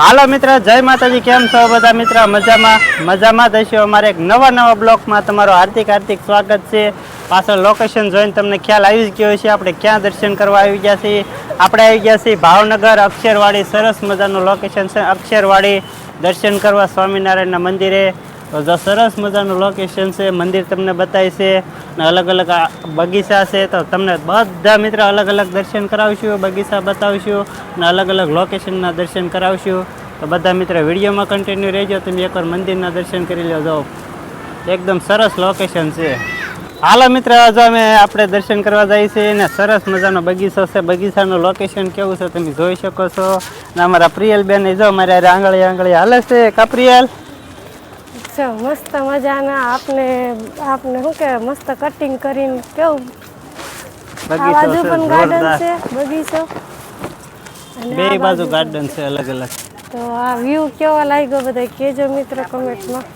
હાલો મિત્ર, જય માતાજી. કેમ છો બધા મિત્ર? મજામાં થશો. અમારે એક નવા બ્લોગમાં તમારું હાર્દિક સ્વાગત છે. પાછળ લોકેશન જોઈને તમને ખ્યાલ આવી જ ગયો છે આપણે ક્યાં દર્શન કરવા આવી ગયા છીએ. આપણે આવી ગયા છીએ ભાવનગર અક્ષરવાડી. સરસ મજાનું લોકેશન છે અક્ષરવાડી. દર્શન કરવા સ્વામિનારાયણના મંદિરે. તો જો સરસ મજાનું લોકેશન છે. મંદિર તમને બતાવી છે. અલગ અલગ બગીચા છે, તો તમને બધા મિત્ર અલગ અલગ દર્શન કરાવશું, બગીચા બતાવશું અને અલગ અલગ લોકેશનના દર્શન કરાવશું. તો બધા મિત્ર વિડીયોમાં કન્ટિન્યુ રહેજો. તમે એકવાર મંદિરના દર્શન કરી લેજો. એકદમ સરસ લોકેશન છે. હાલો મિત્ર, જો આપણે દર્શન કરવા જઈએ છીએ ને સરસ મજાનો બગીચો છે. બગીચાનું લોકેશન કેવું છે તમે જોઈ શકો છો. ને અમારા પ્રિયલ બેન જો અમારે આંગળી હાલે છે. કા પ્રિયલ? મસ્ત મજાના આપને શું કે મસ્ત કટિંગ કરીને કેવું બાજુ પણ ગાર્ડન છે, બગીચો બે બાજુ ગાર્ડન છે અલગ અલગ. તો આ વ્યૂ કેવો લાગ્યો બધા કેજો મિત્ર કમેન્ટમાં.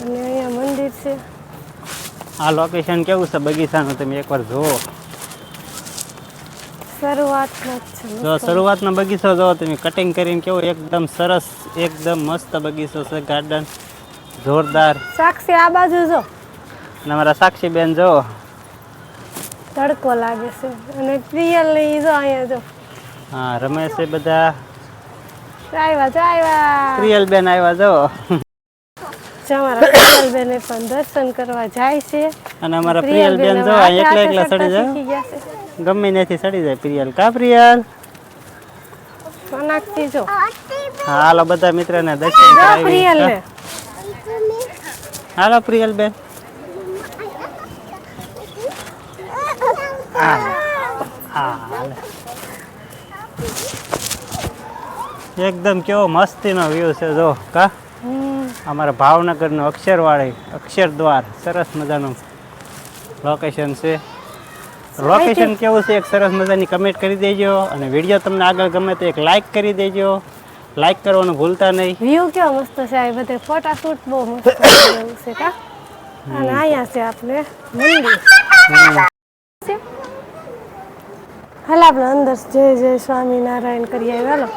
અને અહીંયા મંદિર છે. આ લોકેશન કેવું છે બગીચાનું તમે એકવાર જુઓ. શરૂઆતનો બગીચો જો તમે કટિંગ કરીને કેવો એકદમ સરસ, એકદમ મસ્ત બગીચો છે. ગાર્ડન જોરદાર. સાક્ષી આ બાજુ જો. અને અમારા સાક્ષી બેન જો તડકો લાગે છે. અને પ્રિયલ ની જો અહીંયા જો. હા, રમે છે બધા. આવ્યા પ્રિયલ બેન આવ્યા જો. અમારા પ્રિયલ બેન પણ દર્શન કરવા જાય છે. અને અમારા પ્રિયલ બેન જો એકલા ચડી જાય. ગમે ત્યાંથી ચડી જાય પ્રિયલ. કા પ્રિયલ? સોનાક્ષી જો. હાલો બધા મિત્રને દર્શન કરાવી. હાલો પ્રિયલ બેન. એકદમ કેવો મસ્તીનો વ્યૂ છે જો. કા અમારા ભાવનગરનું અક્ષરવાડી, અક્ષરદ્વાર. સરસ મજાનું લોકેશન છે. લોકેશન કેવું છે એક સરસ મજાની કમેન્ટ કરી દેજો. અને વિડીયો તમને આગળ ગમે તો એક લાઈક કરી દેજો. લાઈક કરવાનું ભૂલતા નહીં. વ્યૂ કેવો મસ્ત છે. આ બધે ફોટા શૂટ બહુ મસ્ત છે. કા અને અહીંયા છે આપણે મંદિર. હાલ આપણે અંદર જય જય સ્વામિનારાયણ કરી આવ્યા.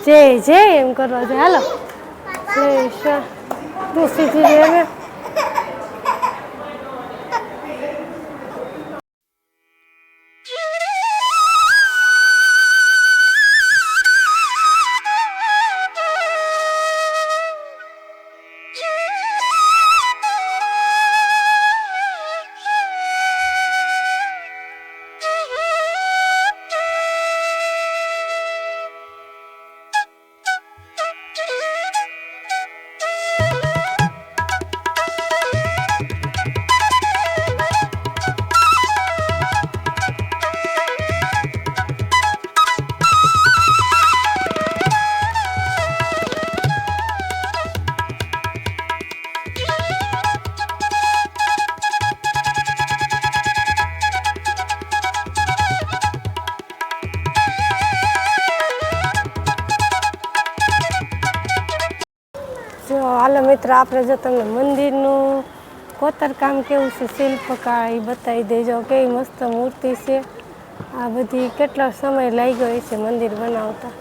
હાલો જય એમ કરવા છે. હાલો જય સ્વામી. હાલો મિત્ર, આપણે જો તમને મંદિરનું કોતરકામ કેવું છે, શિલ્પકાર એ બતાવી દેજો. કેવી મસ્ત મૂર્તિ છે. આ બધી કેટલો સમય લાગ્યો છે મંદિર બનાવતા.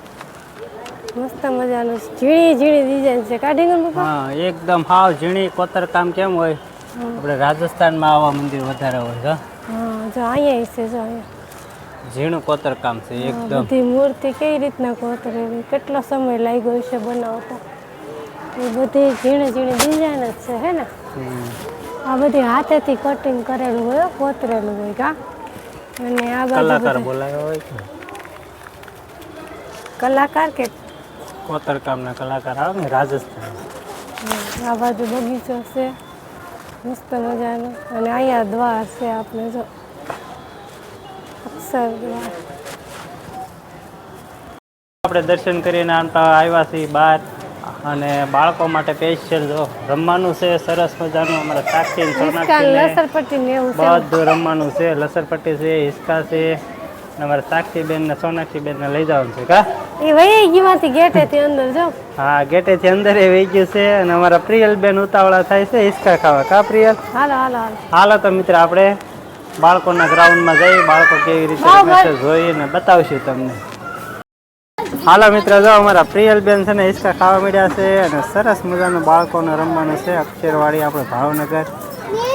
મસ્ત મજાનું ઝીણી ડિઝાઇન છે. કાઢીને હા, એકદમ હાવ ઝીણી કોતરકામ કેમ હોય આપણે રાજસ્થાનમાં આવા મંદિર વધારે હોય. હા જો અહીંયા છે. જો અહીંયા ઝીણું કોતરકામ છે એકદમ. બધી મૂર્તિ કેવી રીતના કોતરેલી, કેટલો સમય લાગ્યો છે બનાવતા. એ બધી ઝીણી ડિઝાઇન જ છે. હે ને આ બધી હાથેથી કટિંગ કરેલું હોય, કોતરેલું હોય. કા અને આ કલાકાર બોલાવ્યો હોય કલાકાર કે કોતરકામના કલાકાર આવે ને રાજસ્થાન. આ બાજુ બગીચો છે મસ્ત મજાનો. અને અહીંયા દ્વાર છે આપણે જો અક્ષરદ્વાર. આપણે દર્શન કરીને આવ્યા છીએ બહાર. અને બાળકો માટે સ્પેશિયલ જો રમવાનું છે સરસ મજાનું. અમારા સાક્ષી લસરપટ્ટી ને એવું બધું રમવાનું છે. લસરપટ્ટી છે, હિસકા છે. અમારા સાક્ષી બેન ને સોનાક્ષી બેન ને લઈ જવાનું છે. કા એ વહી ગીમાંથી ગેટેથી અંદર જો. હા, ગેટેથી અંદર એ વહી ગયું છે. અને અમારા પ્રિયલ બેન ઉતાવળા થાય છે હિસકા ખાવા. કા પ્રિયલ? હાલો હાલો તો મિત્ર આપણે બાળકોના ગ્રાઉન્ડમાં જઈ બાળકો કેવી રીતે રમે છે જોઈને બતાવશું તમને. હાલો મિત્રો, જો અમારા પ્રિયલબેન છે ને હિંચકા ખાવા મળ્યા છે અને સરસ મજાનું બાળકોને રમવાનું છે અક્ષરવાડી આપણે ભાવનગર.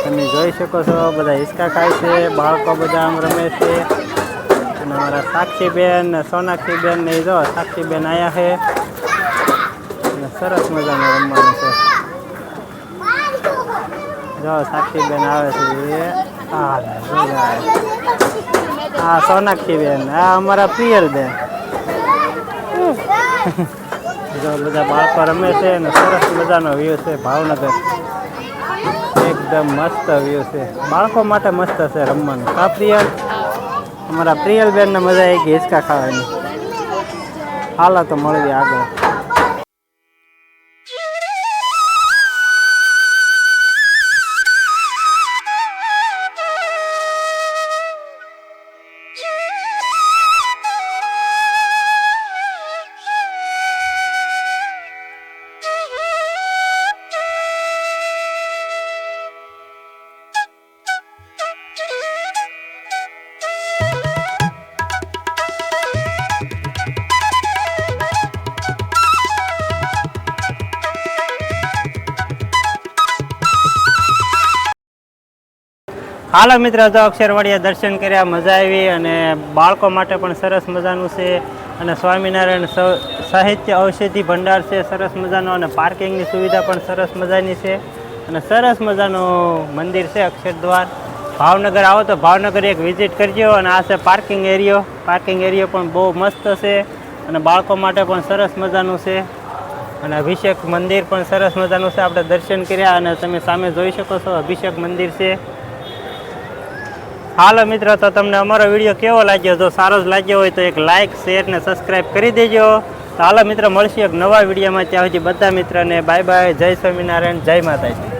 તમે જોઈ શકો છો બધા હિંચકા ખાય છે, બાળકો બધા આમ રમે છે. અને અમારા સાક્ષીબેન ને સોનાક્ષીબેન ને જો સાક્ષીબેન આવ્યા છે અને સરસ મજાનું રમવાનું છે. જો સાક્ષીબેન આવે છે હા સોનાક્ષીબેન, આ અમારા પ્રિયલબેન. જો બધા બાળકો રમે છે અને સરસ મજાનો વ્યૂ છે ભાવનગર. એકદમ મસ્ત વ્યૂ છે, બાળકો માટે મસ્ત છે રમવાનું. કા પ્રિયલ? અમારા પ્રિયલબેનને મજા આવી ગઈ હિંચકા ખાવાની. હાલો તો મળીએ આગળ. હાલો મિત્રો, તો અક્ષરવાડિયા દર્શન કર્યા, મજા આવી અને બાળકો માટે પણ સરસ મજાનું છે. અને સ્વામિનારાયણ સાહિત્ય ઔષધિ ભંડાર છે સરસ મજાનો, અને પાર્કિંગની સુવિધા પણ સરસ મજાની છે. અને સરસ મજાનું મંદિર છે અક્ષરદ્વાર. ભાવનગર આવો તો ભાવનગર એક વિઝિટ કરજો. અને આ છે પાર્કિંગ એરિયો પણ બહુ મસ્ત છે અને બાળકો માટે પણ સરસ મજાનું છે. અને અભિષેક મંદિર પણ સરસ મજાનું છે, આપણે દર્શન કર્યા અને તમે સામે જોઈ શકો છો અભિષેક મંદિર છે. હાલો મિત્રો, તો તમને અમારો વિડીયો કેવો લાગ્યો? જો સારો જ લાગ્યો હોય તો એક લાઇક, શેર ને સબસ્ક્રાઈબ કરી દેજો. તો હાલો મિત્રો, મળશું એક નવા વિડીયોમાં. ત્યાં સુધી બધા મિત્રોને બાય બાય, જય સ્વામિનારાયણ, જય માતાજી.